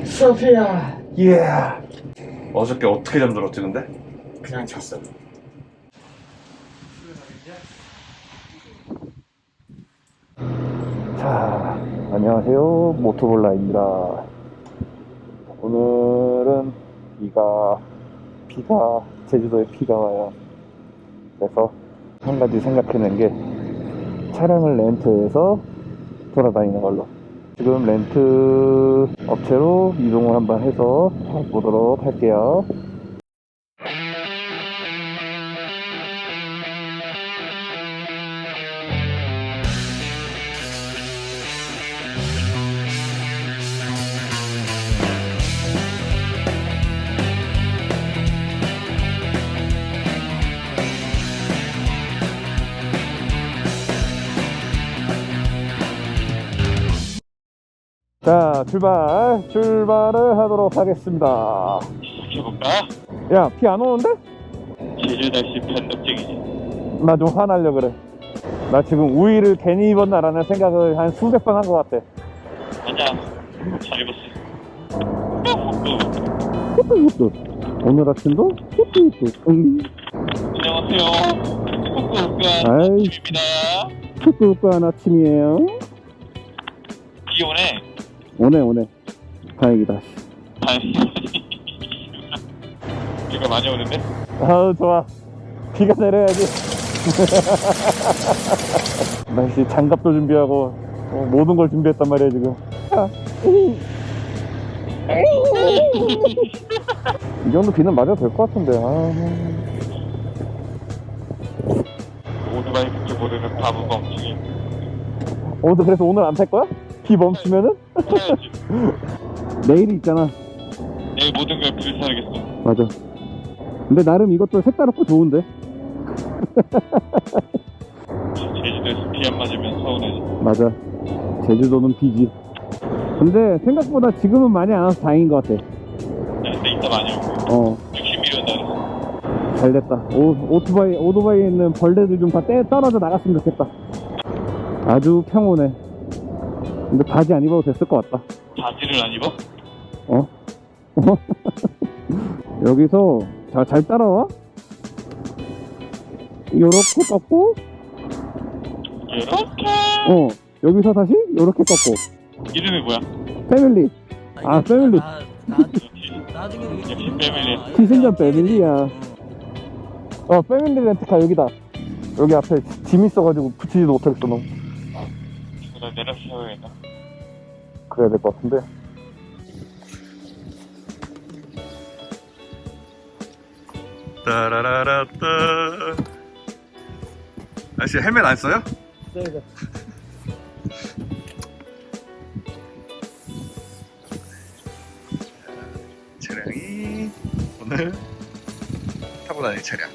소피아. 예. 어저께 어떻게 잠들었지 근데? 그냥 잤어. 자, 안녕하세요. 모토볼라입니다. 오늘은 비가 제주도에 비가 와요. 그래서 한 가지 생각해낸 게 차량을 렌트해서 돌아다니는 걸로. 지금 렌트 업체로 이동을 한번 해서 보도록 할게요. 자, 출발을 하도록 하겠습니다. 시켜볼까? 야, 비 안 오는데? 제주 날씨 변덕적이지. 나 좀 화나려 그래. 나 지금 우위를 괜히 입었나라는 생각을 한 수백 번 한 것 같아. 아니야, 잘 입었어. 후뚜후뚜. 오늘 아침도 후뚜후뚜. 안녕하세요. 후쿠오카 아이. 집입니다. 후뚜후뚜한 아침이에요. 비 오네. 오네. 다행이다. 비가 많이 오는데? 아우, 좋아. 비가 내려야지. 나 장갑도 준비하고 모든 걸 준비했단 말이야 지금. 이 정도 비는 맞아도 될 것 같은데. 오토바이 그렇게 모르는 바보 멍청이. 그래서 오늘 안 탈 거야? 비 멈추면은? 타야지. 내일이 있잖아. 내일 모든 걸 불사하겠어. 맞아. 근데 나름 이것도 색다르고 좋은데. 제주도에서 비 안 맞으면 서운하지. 맞아. 제주도는 비지. 근데 생각보다 지금은 많이 안 와서 다행인 것 같아. 야, 근데 이따 많이 오고. 60mm 온다 그랬어. 잘 됐다. 오토바이에 있는 벌레들 좀 다 떨어져 나갔으면 좋겠다. 아주 평온해. 근데 바지 안 입어도 됐을 것 같다. 바지를 안 입어? 여기서 잘 따라와. 요렇게 꺾고, 이렇게. 여기서 다시 요렇게 꺾고. 이름이 뭐야? 패밀리. 패밀리. 나중에 역시 패밀리. 기승전 패밀리야. 패밀리 렌트카 여기다. 여기 앞에 짐 있어가지고 붙이지도 못하겠어 너. 나 내려서 세워야겠다. 그래야 될 것 같은데. 따라라라따. 아저씨 헬멧 안 써요? 네. 차량이 오늘 타고 다니는 차량.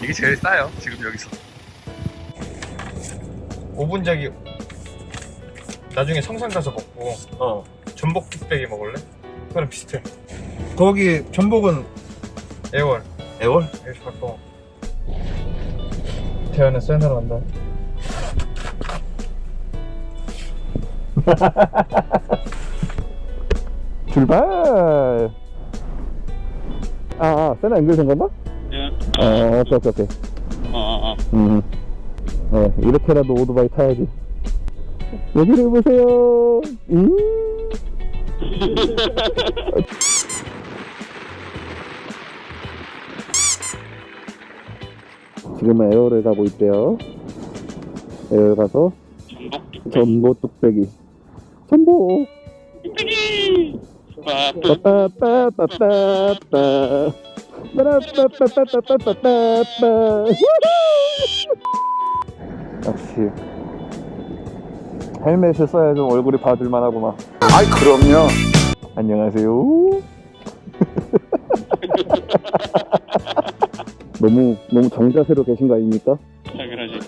이게 제일 싸요 지금 여기서. 5분짜리 나중에 성산 가서 먹고 전복 뚝배기 먹을래? 그거랑 비슷해. 거기 전복은 애월. 애월? 여기서 갖고 대안에 센터로 간다. 출발. 세나 연결된 건가? 예. 오케이. 이렇게라도 오토바이 타야지. 여기를 보세요. 지금은 에어를 가고 있대요. 에어 가서 전복 뚝배기. 전복. 뚝배기. 빠빠빠빠빠빠. 빠빠빠빠빠빠빠. 역시 헬멧을 써야 좀 얼굴이 봐줄만 하구만. 아이 그럼요. 안녕하세요. 너무 정자세로 계신 거 아닙니까? 당연하지.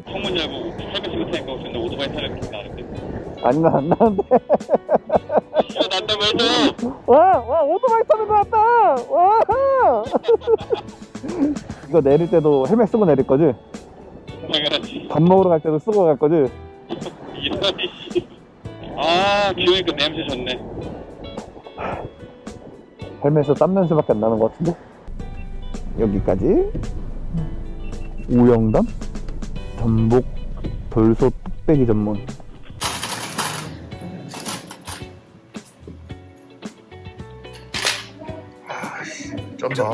창문 열고 헬멧 쓰고 타니까 근데 오토바이 타는 게 나는데. 안 나는데. 이거 난다고 해줘. 와 오토바이 타는 거 같다. 와. 이거 내릴 때도 헬멧 쓰고 내릴 거지? 당연하지. 밥 먹으러 갈 때도 쓰고 갈 거지? 이러니 씨. 아, 비 오니까 냄새 좋네. 헬멧에서 땀 냄새밖에 안 나는 것 같은데? 여기까지 우영담 전복 돌소 뚝배기 전문. 쩐다.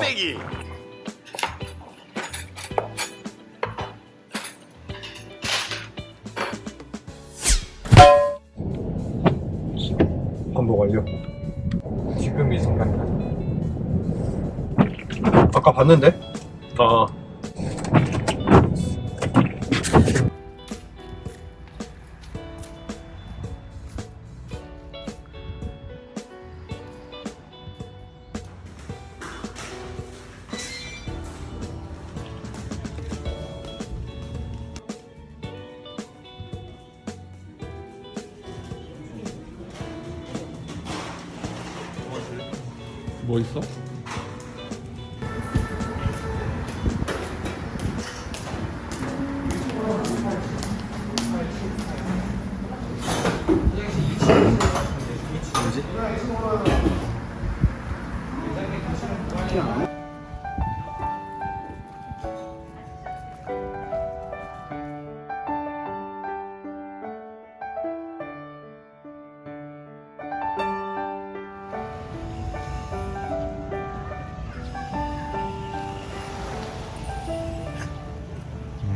반복 완료. 지금 이 순간까지. 아까 봤는데? 뭐 있어?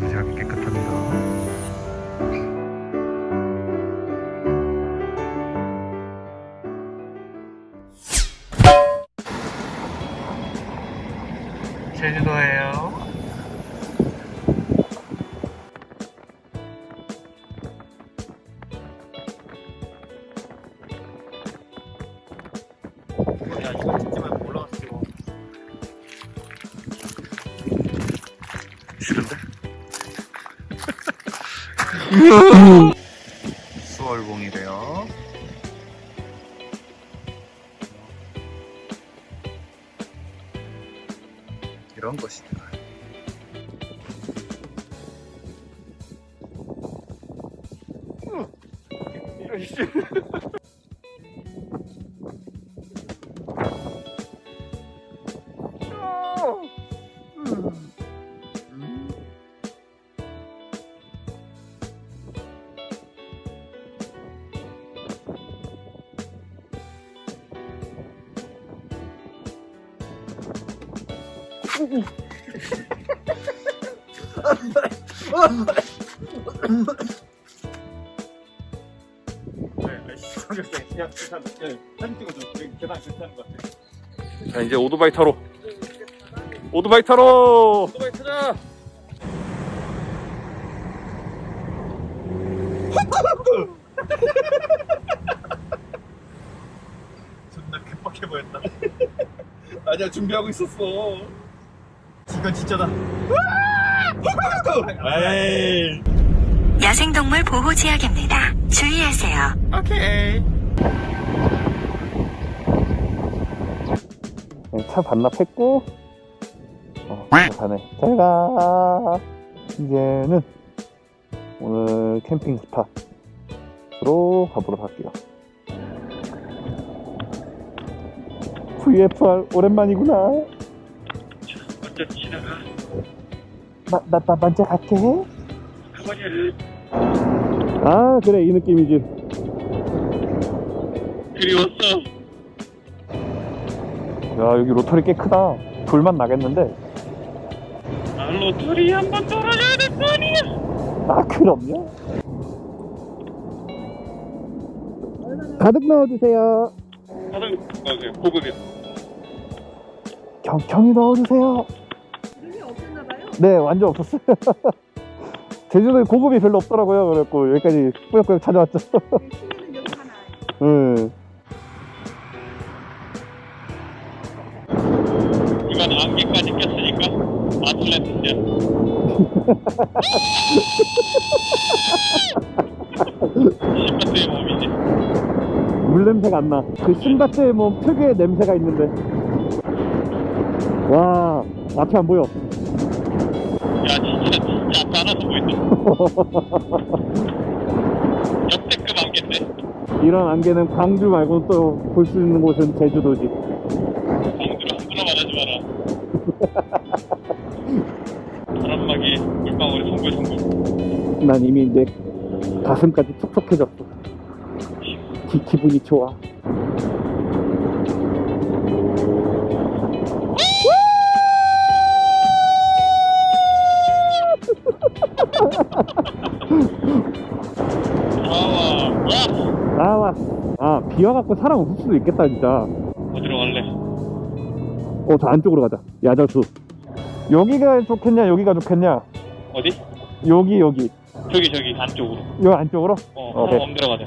무지하게 깨끗합니다. 제주도예요. 야, 이거 찍지 말고 올라가서 찍어. 싫은데? 수월봉이래요. 이런 것이다. 자, 이제 오토바이 타러. 오토바이 타러. 오토바이 타자. 존나 급박해 보였다. 아니야, 준비하고 있었어. 이건 진짜다. 에이. 야생동물 보호지역입니다. 주의하세요. 오케이. 차 반납했고 가네. 잘가. 이제는 오늘 캠핑 스팟으로 가보러 갈게요. VFR 오랜만이구나. 먼저 지나가. 나 먼저 갈게. 가버려. 아 그래, 이 느낌이지. 그리웠어. 야, 여기 로터리 꽤 크다. 불만 나겠는데. 아, 로터리 한번 돌아줘야 될 거 아니야. 아 그럼요. 가득 넣어주세요. 가장 고급이요. 경이 넣어주세요. 네, 완전 없었어요. 제주도에 고급이 별로 없더라고요. 그래갖고 여기까지 꾸역꾸역 찾아왔죠. 응. 이건 안개까지 꼈으니까 아틀란티스야. 신밧드의 몸이지. 물 냄새가 안 나. 그 신밧드의 몸 특유의 냄새가 있는데. 와, 앞에 안 보여. 야, 진짜 앞에 하나도 보인다. 역대급 안개인데? 이런 안개는 광주 말고 또 볼 수 있는 곳은 제주도지. 광주로 함부로 말하지 마라. 바람막이 물방울이 송글송글. 난 이미 내 가슴까지 촉촉해졌어. 기분이 좋아. 나와. 아, 비 와갖고 사람 없을 수도 있겠다, 진짜. 어디로 갈래? 저 안쪽으로 가자. 야자수. 여기가 좋겠냐, 여기가 좋겠냐? 어디? 여기. 저기 안쪽으로. 요 안쪽으로? 사람 없는 데로 가자.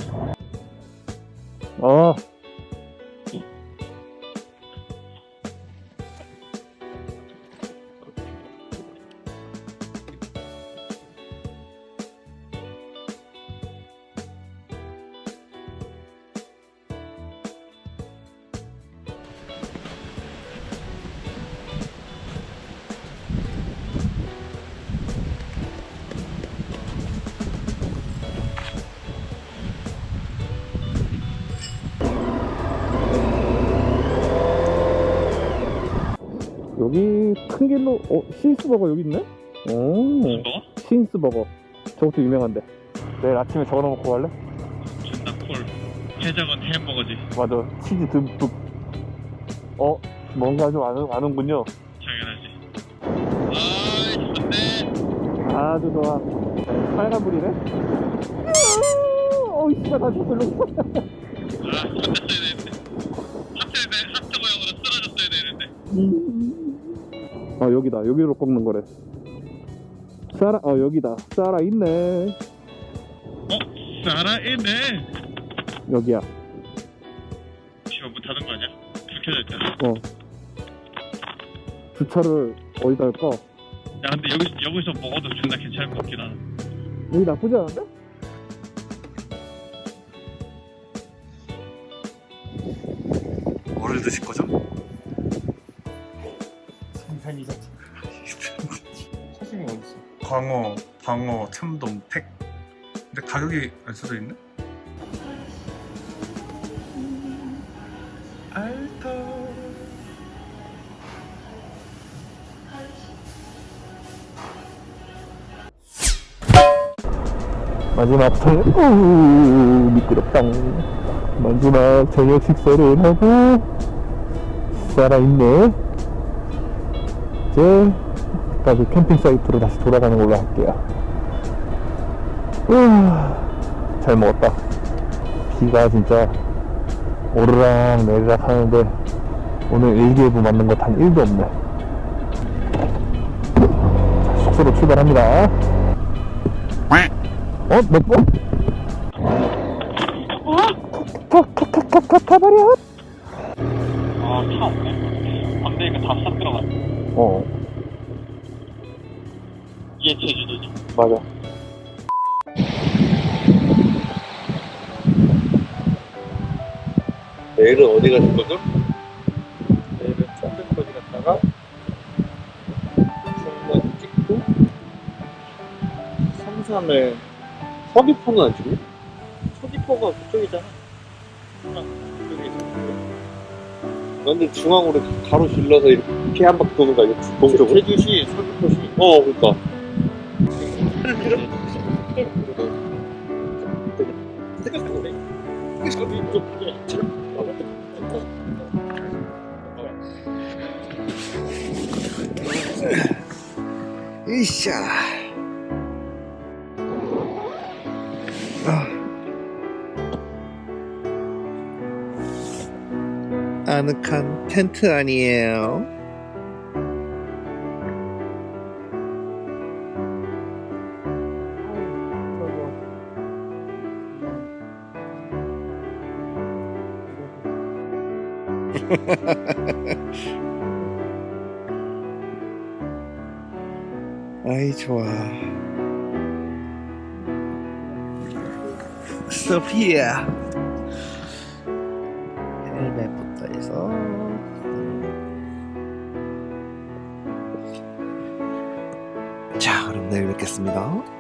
여기 큰 길로, 신스버거 여기 있네? 무슨 거? 신스버거. 저것도 유명한데. 내일 아침에 저거 먹고 갈래? 존나 콜. 해장은 햄버거지. 맞아. 치즈 듬뿍. 뭔가 좀 아는군요. 당연하지. 아이, 좋네. 아주 좋아. 빨간불이네? 씨발, 나 좀 별로. 존나 써야 되는데. 하트 모양으로 쓰러졌어야 되는데. 여기다. 여기로 꺾는 거래. 여기다. 살아 있네. 살아있네. 여기야. 씨발, 문 닫은 거 아니야? 불 켜져 있잖아. 주차를 어디다 할까? 야, 근데 여기서 먹어도 존나 괜찮을 것 같긴 하다. 여기 나쁘지 않은데? 뭐를 드실 거죠? 생산이죠. 사진이 어딨어? 광어, 방어, 참돔, 팩. 근데 가격이 안 써져 있네? 알터. 마지막 미끄럽다. 마지막 저녁 식사를 하고 살아있네. 이제 다시 캠핑 사이트로 다시 돌아가는 걸로 할게요. 잘 먹었다. 비가 진짜 오르락 내리락 하는데 오늘 일기예보 맞는 것 단 1도 없네. 숙소로 출발합니다. 몇 번? 가버려. 차 없네. 밤되니까 다 싹 들어갔네. 이게 제주도지. 맞아. 내일은 어디 가실 거죠? 내일은 천백까지 갔다가 충만 찍고 3, 3에 서귀포는 안 찍네? 서귀포가 그쪽이잖아. 그쪽에 있어. 완전 중앙으로 가로 질러서 이렇게 한 바퀴 도는 거 아니야? 동쪽으로? 제주시, 서귀포시. 그러니까. 이샤. 아늑한 텐트 아니에요? 아이 좋아. 소피아 헬멧부터 해서 내일 뵙겠습니다.